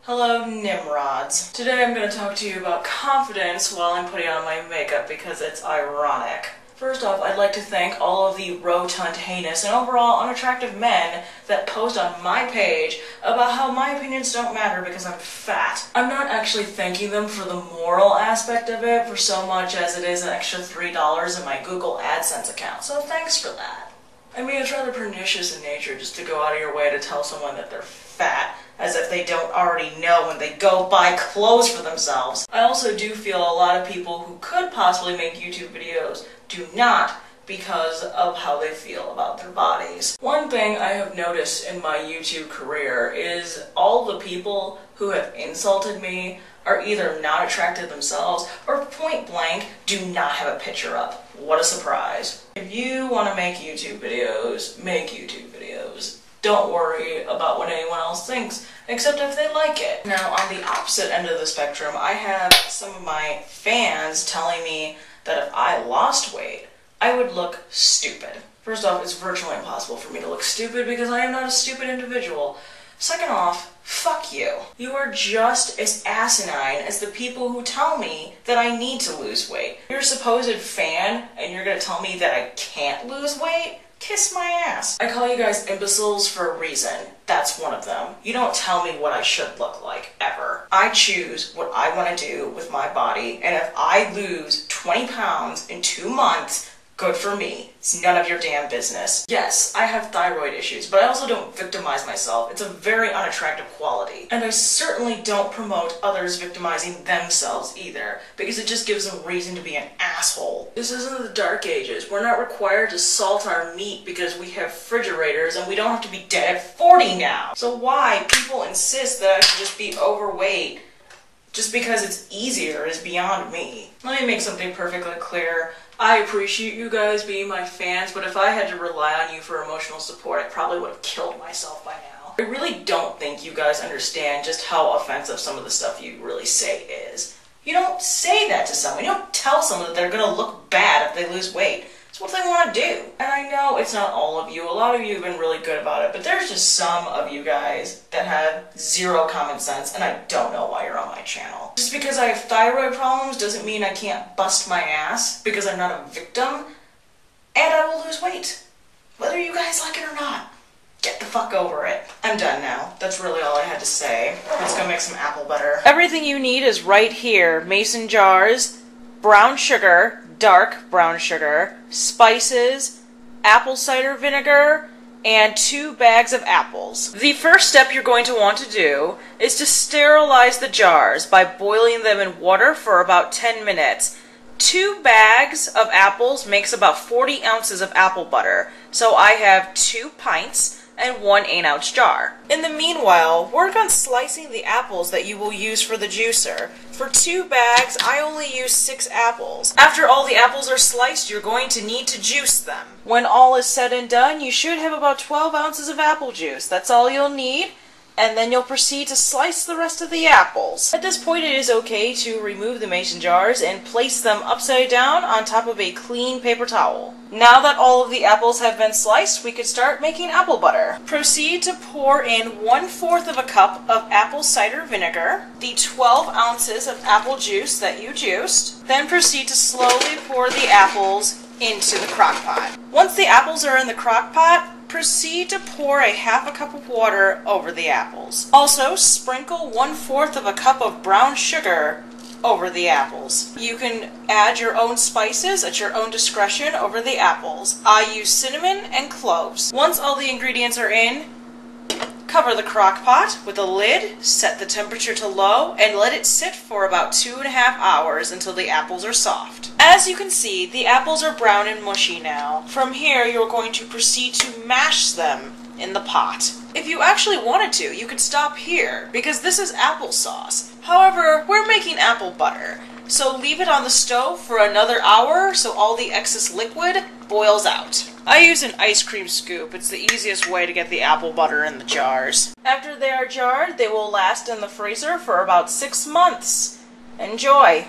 Hello, Nimrods. Today I'm going to talk to you about confidence while I'm putting on my makeup because it's ironic. First off, I'd like to thank all of the rotund, heinous, and overall unattractive men that post on my page about how my opinions don't matter because I'm fat. I'm not actually thanking them for the moral aspect of it for so much as it is an extra $3 in my Google AdSense account, so thanks for that. I mean, it's rather pernicious in nature just to go out of your way to tell someone that they're fat, as if they don't already know when they go buy clothes for themselves. I also do feel a lot of people who could possibly make YouTube videos do not because of how they feel about their bodies. One thing I have noticed in my YouTube career is all the people who have insulted me are either not attractive themselves or point blank do not have a picture up. What a surprise. If you want to make YouTube videos, make YouTube videos. Don't worry about what anyone else thinks, except if they like it. Now, on the opposite end of the spectrum, I have some of my fans telling me that if I lost weight, I would look stupid. First off, it's virtually impossible for me to look stupid because I am not a stupid individual. Second off, fuck you. You are just as asinine as the people who tell me that I need to lose weight. You're a supposed fan, and you're gonna tell me that I can't lose weight? Kiss my ass. I call you guys imbeciles for a reason. That's one of them. You don't tell me what I should look like, ever. I choose what I want to do with my body, and if I lose 20 pounds in 2 months, good for me. It's none of your damn business. Yes, I have thyroid issues, but I also don't victimize myself. It's a very unattractive quality. And I certainly don't promote others victimizing themselves either, because it just gives them reason to be an asshole. This isn't the Dark Ages. We're not required to salt our meat because we have refrigerators and we don't have to be dead at 40 now. So why people insist that I should just be overweight just because it's easier is beyond me. Let me make something perfectly clear. I appreciate you guys being my fans, but if I had to rely on you for emotional support, I probably would have killed myself by now. I really don't think you guys understand just how offensive some of the stuff you really say is. You don't say that to someone. You don't tell someone that they're gonna look bad if they lose weight. It's what they want to do. And I know it's not all of you. A lot of you have been really good about it, but there's just some of you guys that have zero common sense, and I don't know why you're on my channel. Just because I have thyroid problems doesn't mean I can't bust my ass because I'm not a victim, and I will lose weight. Whether you guys like it or not. Get the fuck over it. I'm done now. That's really all I had to say. Let's go make some apple butter. Everything you need is right here. Mason jars, brown sugar, dark brown sugar, spices, apple cider vinegar, and 2 bags of apples. The first step you're going to want to do is to sterilize the jars by boiling them in water for about 10 minutes. 2 bags of apples makes about 40 ounces of apple butter, so I have 2 pints and 1 8-ounce jar. In the meanwhile, work on slicing the apples that you will use for the juicer. For 2 bags, I only use 6 apples. After all the apples are sliced, you're going to need to juice them. When all is said and done, you should have about 12 ounces of apple juice. That's all you'll need, and then you'll proceed to slice the rest of the apples. At this point, it is okay to remove the mason jars and place them upside down on top of a clean paper towel. Now that all of the apples have been sliced, we could start making apple butter. Proceed to pour in 1/4 of a cup of apple cider vinegar, the 12 ounces of apple juice that you juiced, then proceed to slowly pour the apples into the crock pot. Once the apples are in the crock pot, proceed to pour a 1/2 cup of water over the apples. Also, sprinkle 1/4 of a cup of brown sugar over the apples. You can add your own spices at your own discretion over the apples. I use cinnamon and cloves. Once all the ingredients are in, cover the crock pot with a lid, set the temperature to low, and let it sit for about 2.5 hours until the apples are soft. As you can see, the apples are brown and mushy now. From here, you're going to proceed to mash them in the pot. If you actually wanted to, you could stop here, because this is applesauce. However, we're making apple butter, so leave it on the stove for another hour so all the excess liquid boils out. I use an ice cream scoop. It's the easiest way to get the apple butter in the jars. After they are jarred, they will last in the freezer for about 6 months. Enjoy!